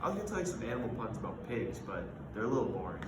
I was going to tell you some animal puns about pigs, but they're a little boring.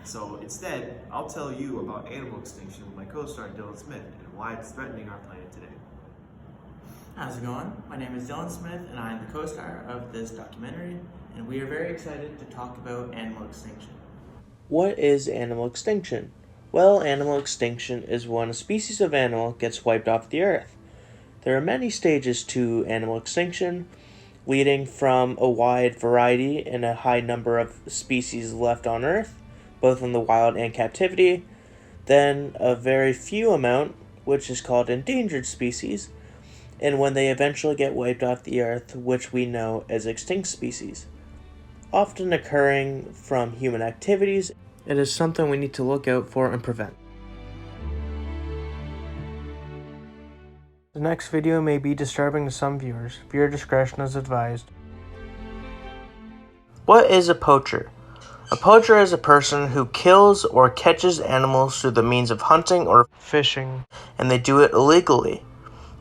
So instead, I'll tell you about animal extinction with my co-star Dylan Smith and why it's threatening our planet today. How's it going? My name is Dylan Smith and I am the co-star of this documentary, and we are very excited to talk about animal extinction. What is animal extinction? Well, animal extinction is when a species of animal gets wiped off the earth. There are many stages to animal extinction, leading from a wide variety and a high number of species left on earth, both in the wild and captivity, then a very few amount, which is called endangered species, and when they eventually get wiped off the earth, which we know as extinct species. Often occurring from human activities, it is something we need to look out for and prevent. The next video may be disturbing to some viewers. Viewer discretion is advised. What is a poacher? A poacher is a person who kills or catches animals through the means of hunting or fishing, and they do it illegally.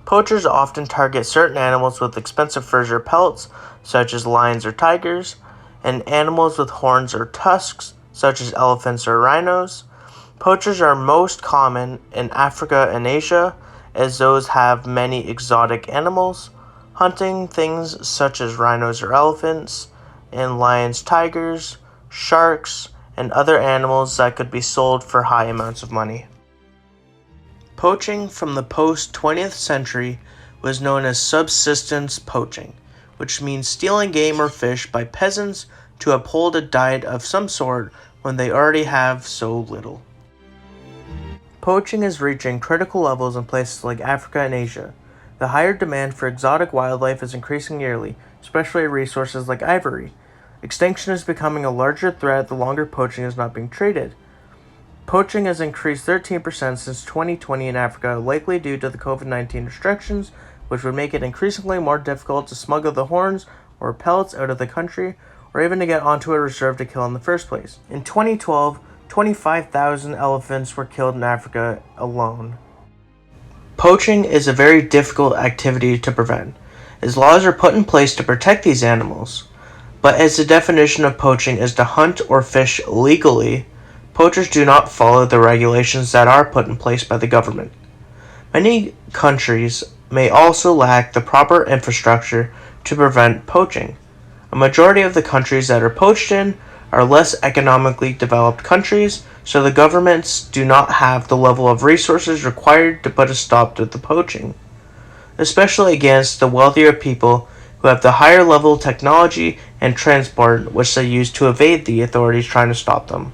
Poachers often target certain animals with expensive furs or pelts, such as lions or tigers, and animals with horns or tusks, such as elephants or rhinos. Poachers are most common in Africa and Asia, as those have many exotic animals, hunting things such as rhinos or elephants, and lions, tigers, sharks, and other animals that could be sold for high amounts of money. Poaching from the post-20th century was known as subsistence poaching, which means stealing game or fish by peasants to uphold a diet of some sort when they already have so little. Poaching is reaching critical levels in places like Africa and Asia. The higher demand for exotic wildlife is increasing yearly, especially resources like ivory. Extinction is becoming a larger threat the longer poaching is not being traded. Poaching has increased 13% since 2020 in Africa, likely due to the COVID-19 restrictions, which would make it increasingly more difficult to smuggle the horns or pellets out of the country, or even to get onto a reserve to kill in the first place. In 2012, 25,000 elephants were killed in Africa alone. Poaching is a very difficult activity to prevent, as laws are put in place to protect these animals. But as the definition of poaching is to hunt or fish legally, poachers do not follow the regulations that are put in place by the government. Many countries may also lack the proper infrastructure to prevent poaching. A majority of the countries that are poached in are less economically developed countries, so the governments do not have the level of resources required to put a stop to the poaching, especially against the wealthier people who have the higher level technology and transport which they use to evade the authorities trying to stop them.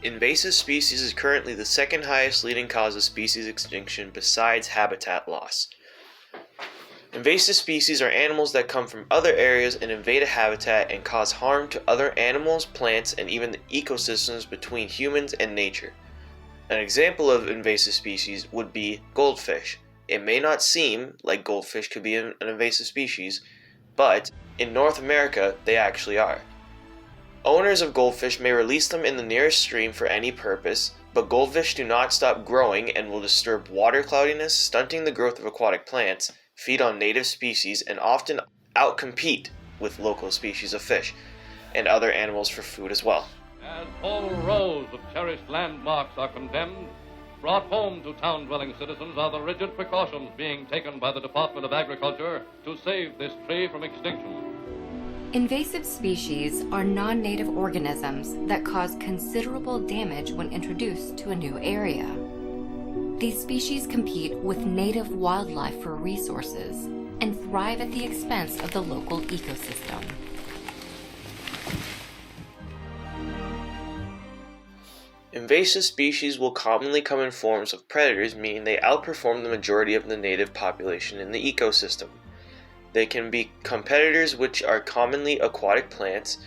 Invasive species is currently the second highest leading cause of species extinction besides habitat loss. Invasive species are animals that come from other areas and invade a habitat and cause harm to other animals, plants, and even the ecosystems between humans and nature. An example of invasive species would be goldfish. It may not seem like goldfish could be an invasive species, but in North America, they actually are. Owners of goldfish may release them in the nearest stream for any purpose, but goldfish do not stop growing and will disturb water cloudiness, stunting the growth of aquatic plants, feed on native species, and often outcompete with local species of fish and other animals for food as well. As whole rows of cherished landmarks are condemned, brought home to town-dwelling citizens are the rigid precautions being taken by the Department of Agriculture to save this tree from extinction. Invasive species are non-native organisms that cause considerable damage when introduced to a new area. These species compete with native wildlife for resources and thrive at the expense of the local ecosystem. Invasive species will commonly come in forms of predators, meaning they outperform the majority of the native population in the ecosystem. They can be competitors, which are commonly aquatic plants,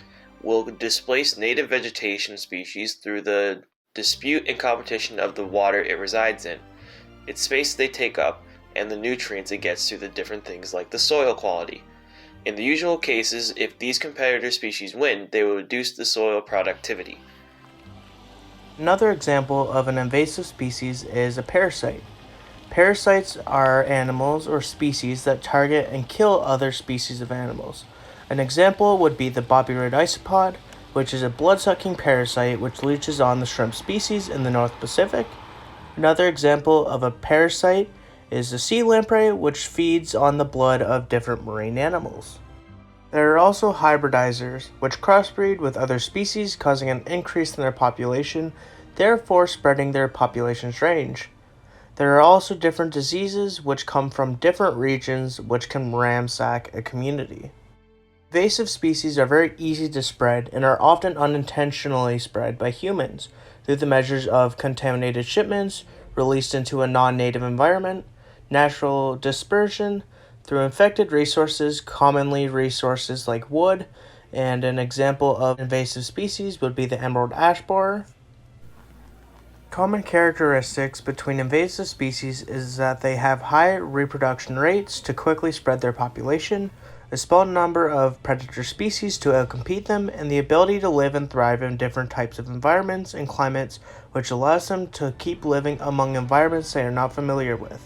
will displace native vegetation species through the dispute and competition of the water it resides in, its space they take up, and the nutrients it gets through the different things like the soil quality. In the usual cases, if these competitor species win, they will reduce the soil productivity. Another example of an invasive species is a parasite. Parasites are animals or species that target and kill other species of animals. An example would be the bobby-red isopod, which is a blood-sucking parasite which leeches on the shrimp species in the North Pacific. Another example of a parasite is the sea lamprey, which feeds on the blood of different marine animals. There are also hybridizers, which crossbreed with other species, causing an increase in their population, therefore spreading their population's range. There are also different diseases which come from different regions which can ransack a community. Invasive species are very easy to spread and are often unintentionally spread by humans through the measures of contaminated shipments, released into a non-native environment, natural dispersion, through infected resources, commonly resources like wood, and an example of invasive species would be the emerald ash borer. Common characteristics between invasive species is that they have high reproduction rates to quickly spread their population, a small number of predator species to outcompete them, and the ability to live and thrive in different types of environments and climates, which allows them to keep living among environments they are not familiar with.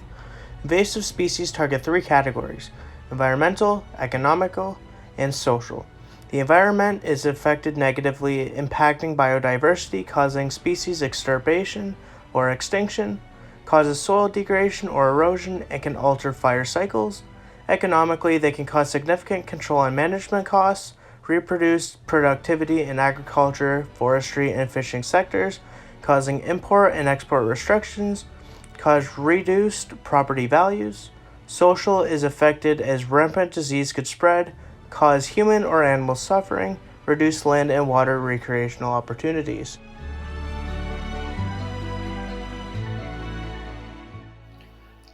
Invasive species target three categories: environmental, economical, and social. The environment is affected negatively, impacting biodiversity, causing species extirpation or extinction, causes soil degradation or erosion, and can alter fire cycles. Economically, they can cause significant control and management costs, reproduce productivity in agriculture, forestry, and fishing sectors, causing import and export restrictions, cause reduced property values. Social is affected as rampant disease could spread, cause human or animal suffering, reduce land and water recreational opportunities.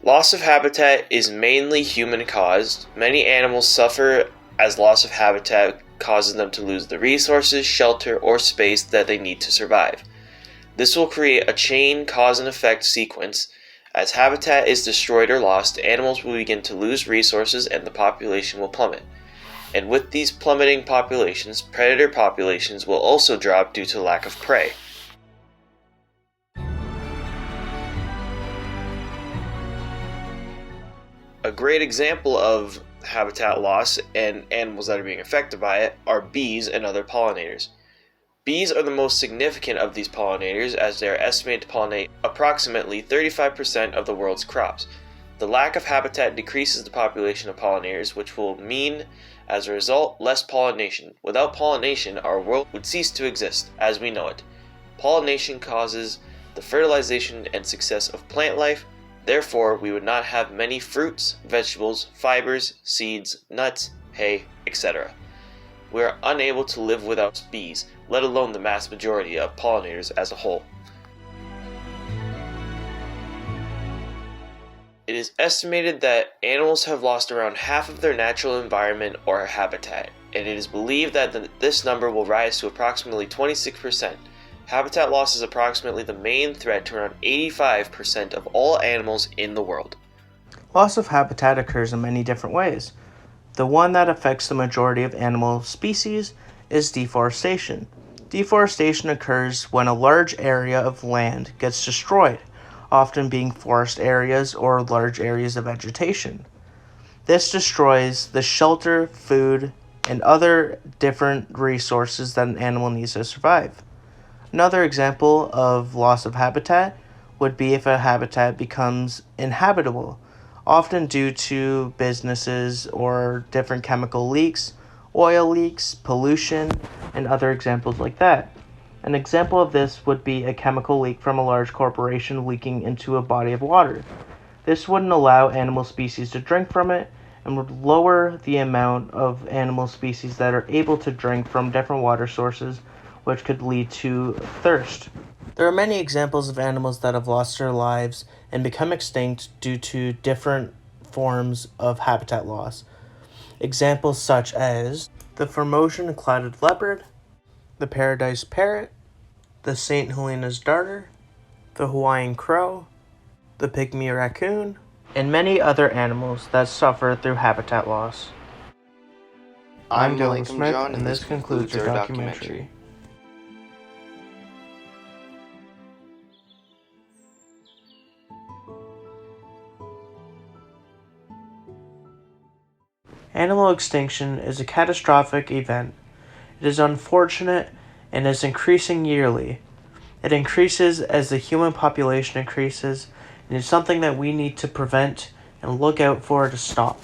Loss of habitat is mainly human-caused. Many animals suffer as loss of habitat causes them to lose the resources, shelter, or space that they need to survive. This will create a chain cause and effect sequence. As habitat is destroyed or lost, animals will begin to lose resources and the population will plummet. And with these plummeting populations, predator populations will also drop due to lack of prey. A great example of habitat loss and animals that are being affected by it are bees and other pollinators. Bees are the most significant of these pollinators, as they are estimated to pollinate approximately 35% of the world's crops. The lack of habitat decreases the population of pollinators, which will mean, as a result, less pollination. Without pollination, our world would cease to exist as we know it. Pollination causes the fertilization and success of plant life. Therefore, we would not have many fruits, vegetables, fibers, seeds, nuts, hay, etc. We are unable to live without bees, let alone the mass majority of pollinators as a whole. It is estimated that animals have lost around half of their natural environment or habitat, and it is believed that this number will rise to approximately 26%. Habitat loss is approximately the main threat to around 85% of all animals in the world. Loss of habitat occurs in many different ways. The one that affects the majority of animal species is deforestation. Deforestation occurs when a large area of land gets destroyed, often being forest areas or large areas of vegetation. This destroys the shelter, food, and other different resources that an animal needs to survive. Another example of loss of habitat would be if a habitat becomes inhabitable, often due to businesses or different chemical leaks, oil leaks, pollution, and other examples like that. An example of this would be a chemical leak from a large corporation leaking into a body of water. This wouldn't allow animal species to drink from it and would lower the amount of animal species that are able to drink from different water sources, which could lead to thirst. There are many examples of animals that have lost their lives and become extinct due to different forms of habitat loss. Examples such as the Formosan clouded leopard, the paradise parrot, the St. Helena's darter, the Hawaiian crow, the pygmy raccoon, and many other animals that suffer through habitat loss. I'm Dylan Smith, and this concludes our documentary. Animal extinction is a catastrophic event. It is unfortunate and is increasing yearly. It increases as the human population increases, and is something that we need to prevent and look out for to stop.